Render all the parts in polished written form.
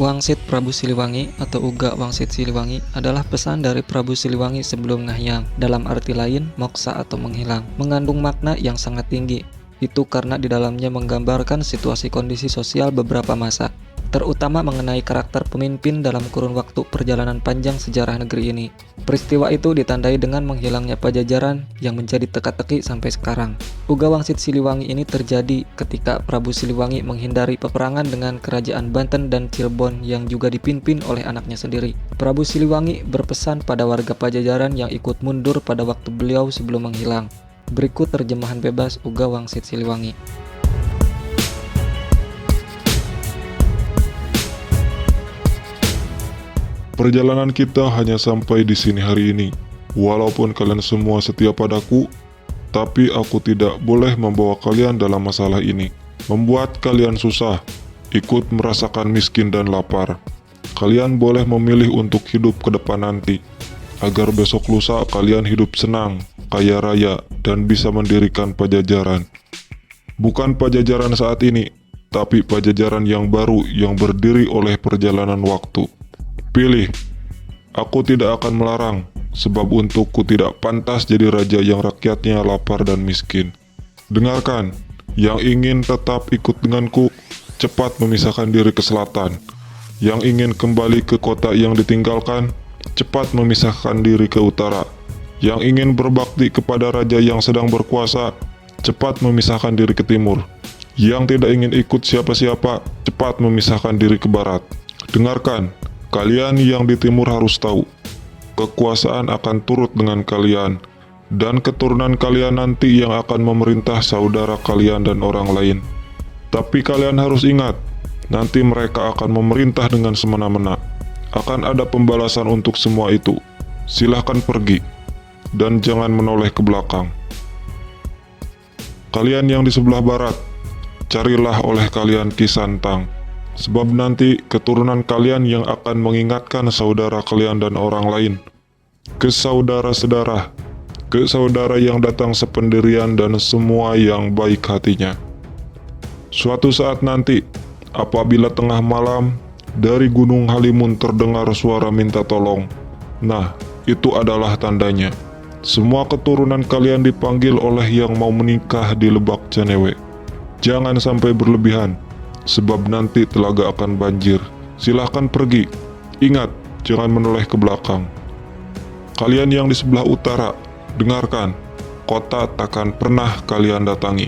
Wangsit Prabu Siliwangi atau Uga Wangsit Siliwangi adalah pesan dari Prabu Siliwangi sebelum Ngahyang. Dalam arti lain, moksa atau menghilang, mengandung makna yang sangat tinggi. Itu karena di dalamnya menggambarkan situasi kondisi sosial beberapa masa, terutama mengenai karakter pemimpin dalam kurun waktu perjalanan panjang sejarah negeri ini. Peristiwa itu ditandai dengan menghilangnya Pajajaran yang menjadi teka-teki sampai sekarang. Uga Wangsit Siliwangi ini terjadi ketika Prabu Siliwangi menghindari peperangan dengan kerajaan Banten dan Cirebon yang juga dipimpin oleh anaknya sendiri. Prabu Siliwangi berpesan pada warga Pajajaran yang ikut mundur pada waktu beliau sebelum menghilang. Berikut terjemahan bebas Uga Wangsit Siliwangi. Perjalanan kita hanya sampai di sini hari ini. Walaupun kalian semua setia padaku, tapi aku tidak boleh membawa kalian dalam masalah ini. Membuat kalian susah, ikut merasakan miskin dan lapar. Kalian boleh memilih untuk hidup ke depan nanti, agar besok lusa kalian hidup senang, kaya raya, dan bisa mendirikan Pajajaran. Bukan Pajajaran saat ini, tapi Pajajaran yang baru yang berdiri oleh perjalanan waktu. Pilih, aku tidak akan melarang, sebab untukku tidak pantas jadi raja yang rakyatnya lapar dan miskin. Dengarkan, yang ingin tetap ikut denganku, cepat memisahkan diri ke selatan. Yang ingin kembali ke kota yang ditinggalkan, cepat memisahkan diri ke utara. Yang ingin berbakti kepada raja yang sedang berkuasa, cepat memisahkan diri ke timur. Yang tidak ingin ikut siapa-siapa, cepat memisahkan diri ke barat. Dengarkan, kalian yang di timur harus tahu, kekuasaan akan turut dengan kalian, dan keturunan kalian nanti yang akan memerintah saudara kalian dan orang lain. Tapi kalian harus ingat, nanti mereka akan memerintah dengan semena-mena. Akan ada pembalasan untuk semua itu. Silahkan pergi, dan jangan menoleh ke belakang. Kalian yang di sebelah barat, carilah oleh kalian Ki Santang. Sebab nanti keturunan kalian yang akan mengingatkan saudara kalian dan orang lain. Ke saudara-saudara, ke saudara yang datang sependirian dan semua yang baik hatinya. Suatu saat nanti, apabila tengah malam, dari Gunung Halimun terdengar suara minta tolong. Nah, itu adalah tandanya. Semua keturunan kalian dipanggil oleh yang mau menikah di Lebak Canewe. Jangan sampai berlebihan, sebab nanti telaga akan banjir. Silahkan pergi. Ingat, jangan menoleh ke belakang. Kalian yang di sebelah utara, dengarkan. Kota takkan pernah kalian datangi.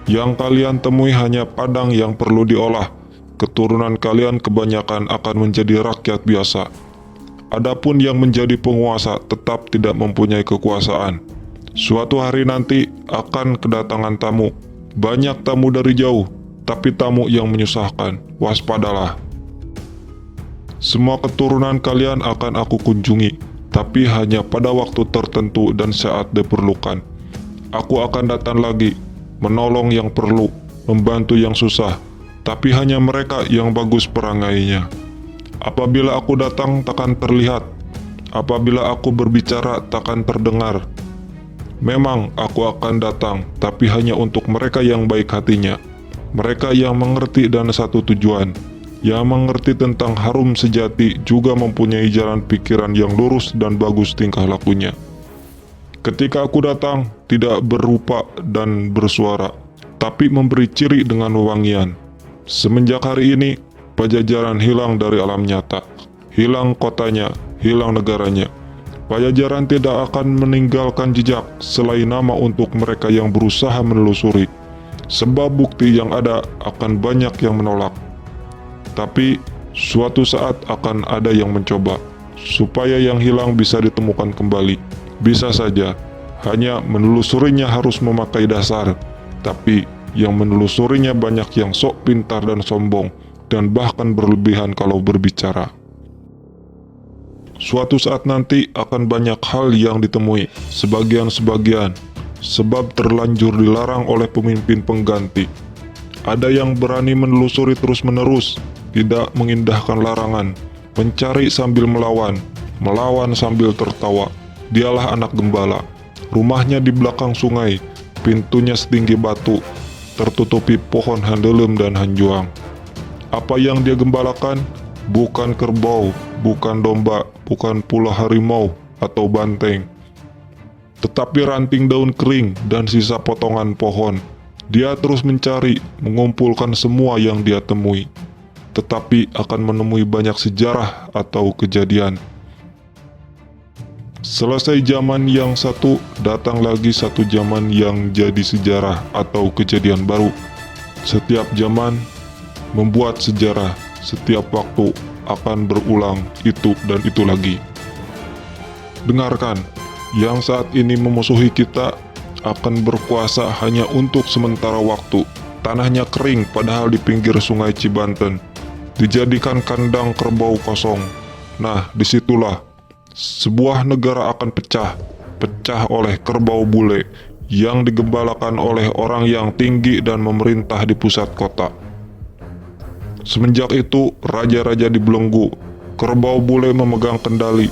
Yang kalian temui hanya padang yang perlu diolah. Keturunan kalian kebanyakan akan menjadi rakyat biasa. Adapun yang menjadi penguasa tetap tidak mempunyai kekuasaan. Suatu hari nanti akan kedatangan tamu. Banyak tamu dari jauh, tapi tamu yang menyusahkan. Waspadalah. Semua keturunan kalian akan aku kunjungi, tapi hanya pada waktu tertentu dan saat diperlukan. Aku akan datang lagi, menolong yang perlu, membantu yang susah, tapi hanya mereka yang bagus perangainya. Apabila aku datang takkan terlihat, apabila aku berbicara takkan terdengar. Memang aku akan datang, tapi hanya untuk mereka yang baik hatinya. Mereka yang mengerti dan satu tujuan, yang mengerti tentang harum sejati, juga mempunyai jalan pikiran yang lurus dan bagus tingkah lakunya. Ketika aku datang, tidak berupa dan bersuara, tapi memberi ciri dengan wewangian. Semenjak hari ini, Pajajaran hilang dari alam nyata. Hilang kotanya, hilang negaranya. Pajajaran tidak akan meninggalkan jejak selain nama untuk mereka yang berusaha menelusuri. Sebab bukti yang ada akan banyak yang menolak. Tapi suatu saat akan ada yang mencoba, supaya yang hilang bisa ditemukan kembali. Bisa saja, hanya menelusurinya harus memakai dasar. Tapi yang menelusurinya banyak yang sok pintar dan sombong, dan bahkan berlebihan kalau berbicara. Suatu saat nanti akan banyak hal yang ditemui, sebagian-sebagian, sebab terlanjur dilarang oleh pemimpin pengganti. Ada yang berani menelusuri terus-menerus, tidak mengindahkan larangan, mencari sambil melawan, melawan sambil tertawa. Dialah anak gembala. Rumahnya di belakang sungai, pintunya setinggi batu, tertutupi pohon handelem dan hanjuang. Apa yang dia gembalakan? bukan kerbau, bukan domba, bukan pula harimau atau banteng, tetapi ranting daun kering dan sisa potongan pohon. Dia terus mencari, mengumpulkan semua yang dia temui, tetapi akan menemui banyak sejarah atau kejadian. Selesai zaman yang satu, datang lagi satu zaman yang jadi sejarah atau kejadian baru. Setiap zaman membuat sejarah, setiap waktu akan berulang itu dan itu lagi. Dengarkan, yang saat ini memusuhi kita akan berkuasa hanya untuk sementara waktu. Tanahnya kering padahal di pinggir sungai Cibanten, dijadikan kandang kerbau kosong. Nah, disitulah sebuah negara akan pecah oleh kerbau bule yang digembalakan oleh orang yang tinggi dan memerintah di pusat kota. Semenjak itu, raja-raja dibelenggu, kerbau bule memegang kendali,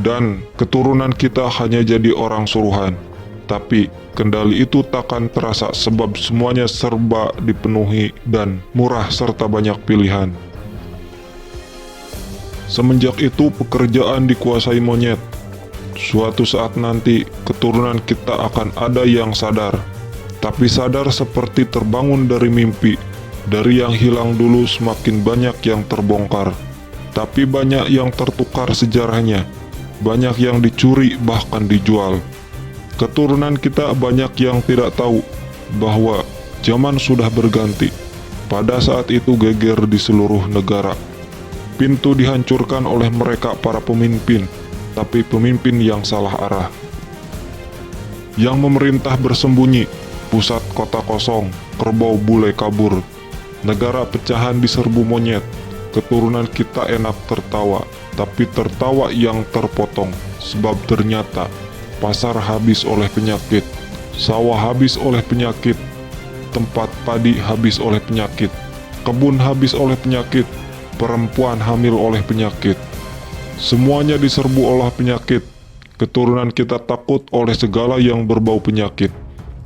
dan keturunan kita hanya jadi orang suruhan. Tapi kendali itu takkan terasa sebab semuanya serba dipenuhi dan murah serta banyak pilihan. Semenjak itu pekerjaan dikuasai monyet. Suatu saat nanti keturunan kita akan ada yang sadar, tapi sadar seperti terbangun dari mimpi. Dari yang hilang dulu semakin banyak yang terbongkar, tapi banyak yang tertukar sejarahnya, banyak yang dicuri bahkan dijual. Keturunan kita banyak yang tidak tahu bahwa zaman sudah berganti. Pada saat itu geger di seluruh negara. Pintu dihancurkan oleh mereka para pemimpin, tapi pemimpin yang salah arah. Yang memerintah bersembunyi, pusat kota kosong, kerbau bule kabur. Negara pecahan diserbu monyet. Keturunan kita enak tertawa, tapi tertawa yang terpotong, sebab ternyata pasar habis oleh penyakit, sawah habis oleh penyakit, tempat padi habis oleh penyakit, kebun habis oleh penyakit, perempuan hamil oleh penyakit. Semuanya diserbu oleh penyakit. Keturunan kita takut oleh segala yang berbau penyakit.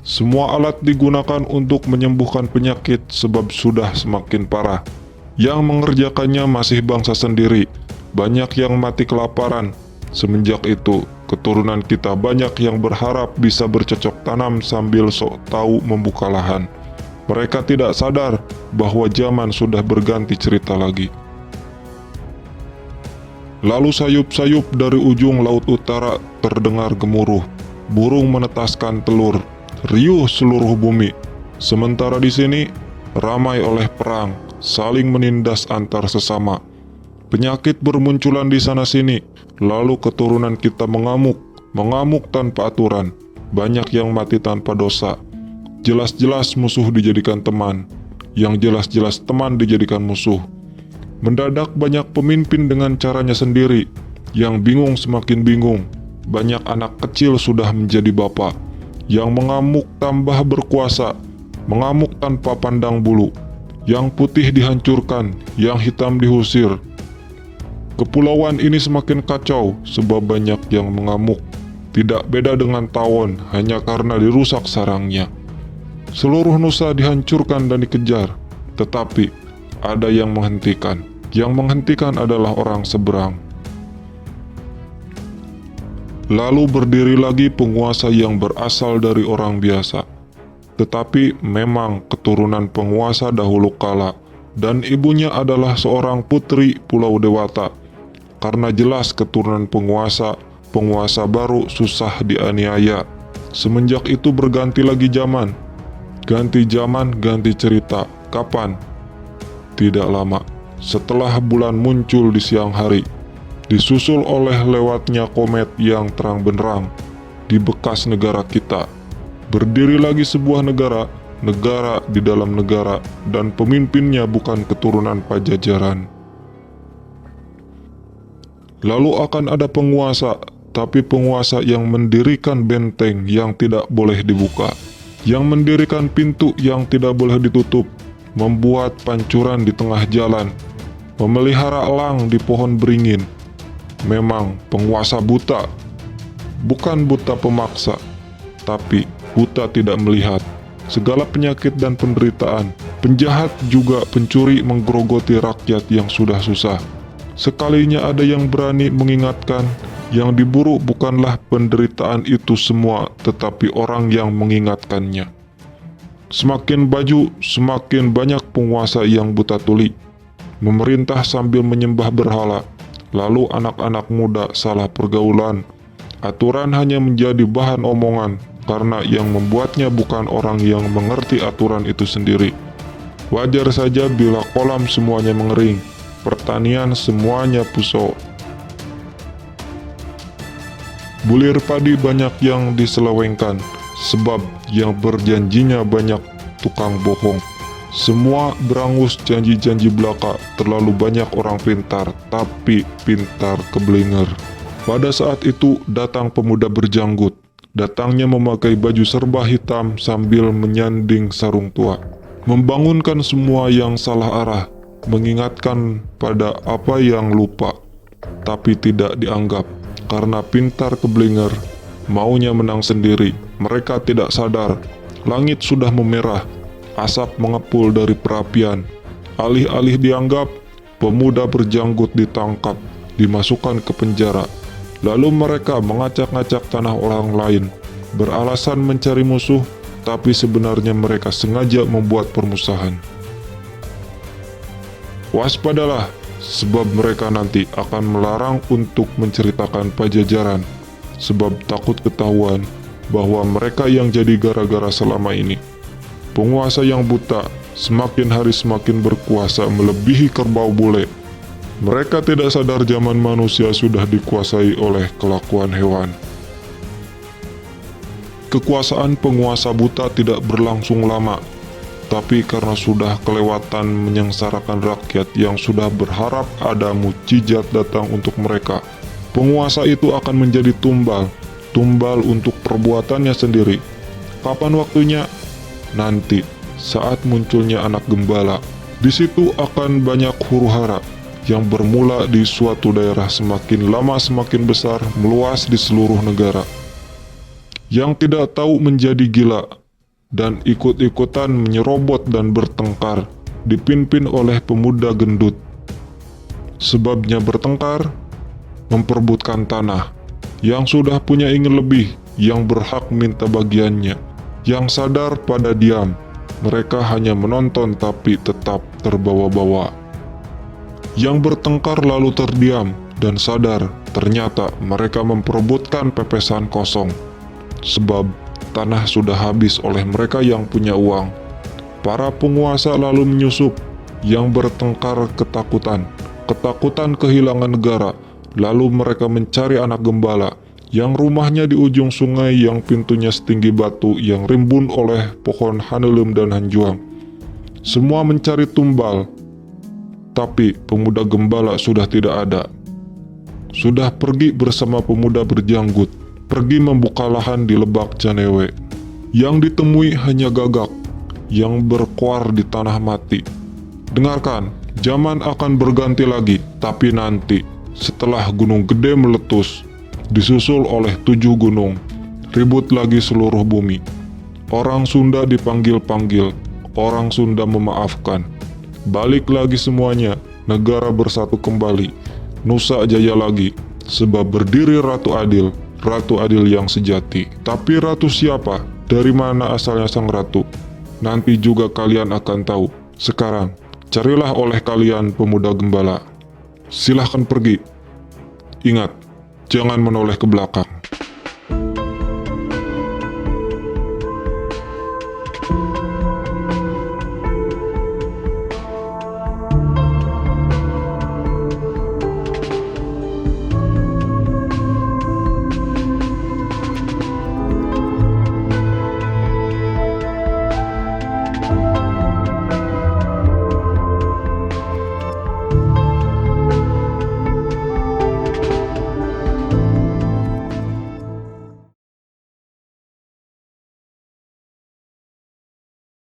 Semua alat digunakan untuk menyembuhkan penyakit sebab sudah semakin parah. Yang mengerjakannya masih bangsa sendiri. Banyak yang mati kelaparan. Semenjak itu, keturunan kita banyak yang berharap bisa bercocok tanam sambil sok tahu membuka lahan. Mereka tidak sadar bahwa zaman sudah berganti cerita lagi. Lalu sayup-sayup dari ujung laut utara terdengar gemuruh. Burung menetaskan telur. Riuh seluruh bumi. Sementara di sini ramai oleh perang, saling menindas antar sesama. Penyakit bermunculan di sana-sini, lalu keturunan kita mengamuk tanpa aturan. Banyak yang mati tanpa dosa. Jelas-jelas musuh dijadikan teman, yang jelas-jelas teman dijadikan musuh. Mendadak banyak pemimpin dengan caranya sendiri, yang bingung semakin bingung. Banyak anak kecil sudah menjadi bapak, yang mengamuk tambah berkuasa, mengamuk tanpa pandang bulu. Yang putih dihancurkan, yang hitam diusir. Kepulauan ini semakin kacau sebab banyak yang mengamuk. Tidak beda dengan tawon hanya karena dirusak sarangnya. Seluruh nusa dihancurkan dan dikejar, tetapi ada yang menghentikan. Yang menghentikan adalah orang seberang. Lalu berdiri lagi penguasa yang berasal dari orang biasa. Tetapi memang keturunan penguasa dahulu kala, dan ibunya adalah seorang putri Pulau Dewata. Karena jelas keturunan penguasa baru susah dianiaya. Semenjak itu berganti lagi zaman. Ganti zaman, ganti cerita. Kapan? Tidak lama. Setelah bulan muncul di siang hari, disusul oleh lewatnya komet yang terang benderang di bekas negara kita. Berdiri lagi sebuah negara di dalam negara, dan pemimpinnya bukan keturunan Pajajaran. Lalu akan ada penguasa, tapi penguasa yang mendirikan benteng yang tidak boleh dibuka, yang mendirikan pintu yang tidak boleh ditutup, membuat pancuran di tengah jalan, memelihara elang di pohon beringin. Memang penguasa buta, bukan buta pemaksa, tapi buta tidak melihat segala penyakit dan penderitaan. Penjahat juga pencuri menggerogoti rakyat yang sudah susah. Sekalinya ada yang berani mengingatkan, yang diburu bukanlah penderitaan itu semua, tetapi orang yang mengingatkannya. Semakin baju, semakin banyak penguasa yang buta tuli, memerintah sambil menyembah berhala. Lalu anak-anak muda salah pergaulan. Aturan hanya menjadi bahan omongan, karena yang membuatnya bukan orang yang mengerti aturan itu sendiri. Wajar saja bila kolam semuanya mengering, pertanian semuanya puso. Bulir padi banyak yang diselewengkan, sebab yang berjanjinya banyak tukang bohong. Semua berangus janji-janji belaka, terlalu banyak orang pintar, tapi pintar keblinger. Pada saat itu datang pemuda berjanggut. Datangnya memakai baju serba hitam sambil menyanding sarung tua. Membangunkan semua yang salah arah, mengingatkan pada apa yang lupa, tapi tidak dianggap. Karena pintar keblinger, maunya menang sendiri. Mereka tidak sadar, langit sudah memerah, asap mengepul dari perapian. Alih-alih dianggap, pemuda berjanggut ditangkap, dimasukkan ke penjara. Lalu mereka mengacak-ngacak tanah orang lain, beralasan mencari musuh, tapi sebenarnya mereka sengaja membuat permusuhan. Waspadalah, sebab mereka nanti akan melarang untuk menceritakan Pajajaran, sebab takut ketahuan bahwa mereka yang jadi gara-gara selama ini. Penguasa yang buta semakin hari semakin berkuasa melebihi kerbau bule. Mereka tidak sadar zaman manusia sudah dikuasai oleh kelakuan hewan. Kekuasaan penguasa buta tidak berlangsung lama, tapi karena sudah kelewatan menyengsarakan rakyat yang sudah berharap ada mukjizat datang untuk mereka, penguasa itu akan menjadi tumbal untuk perbuatannya sendiri. Kapan waktunya? Nanti, saat munculnya anak gembala. Di situ akan banyak huru-hara yang bermula di suatu daerah, semakin lama semakin besar, meluas di seluruh negara. Yang tidak tahu menjadi gila dan ikut-ikutan menyerobot dan bertengkar, dipimpin oleh pemuda gendut. Sebabnya bertengkar, memperebutkan tanah. Yang sudah punya ingin lebih, yang berhak minta bagiannya. Yang sadar pada diam, mereka hanya menonton tapi tetap terbawa-bawa. Yang bertengkar lalu terdiam dan sadar, ternyata mereka memperebutkan pepesan kosong. Sebab tanah sudah habis oleh mereka yang punya uang. Para penguasa lalu menyusup, yang bertengkar ketakutan kehilangan negara. Lalu mereka mencari anak gembala, yang rumahnya di ujung sungai, yang pintunya setinggi batu, yang rimbun oleh pohon hanelem dan hanjuang. Semua mencari tumbal, tapi pemuda gembala sudah tidak ada. Sudah pergi bersama pemuda berjanggut, pergi membuka lahan di Lebak Janewe. Yang ditemui hanya gagak yang berkuar di tanah mati. Dengarkan, zaman akan berganti lagi, tapi nanti, setelah Gunung Gede meletus, disusul oleh 7 gunung, ribut lagi seluruh bumi. Orang Sunda dipanggil-panggil, orang Sunda memaafkan. Balik lagi semuanya, negara bersatu kembali, Nusa Jaya lagi, sebab berdiri Ratu Adil yang sejati. Tapi ratu siapa? Dari mana asalnya sang ratu? Nanti juga kalian akan tahu. Sekarang, carilah oleh kalian pemuda gembala. Silahkan pergi. Ingat, jangan menoleh ke belakang.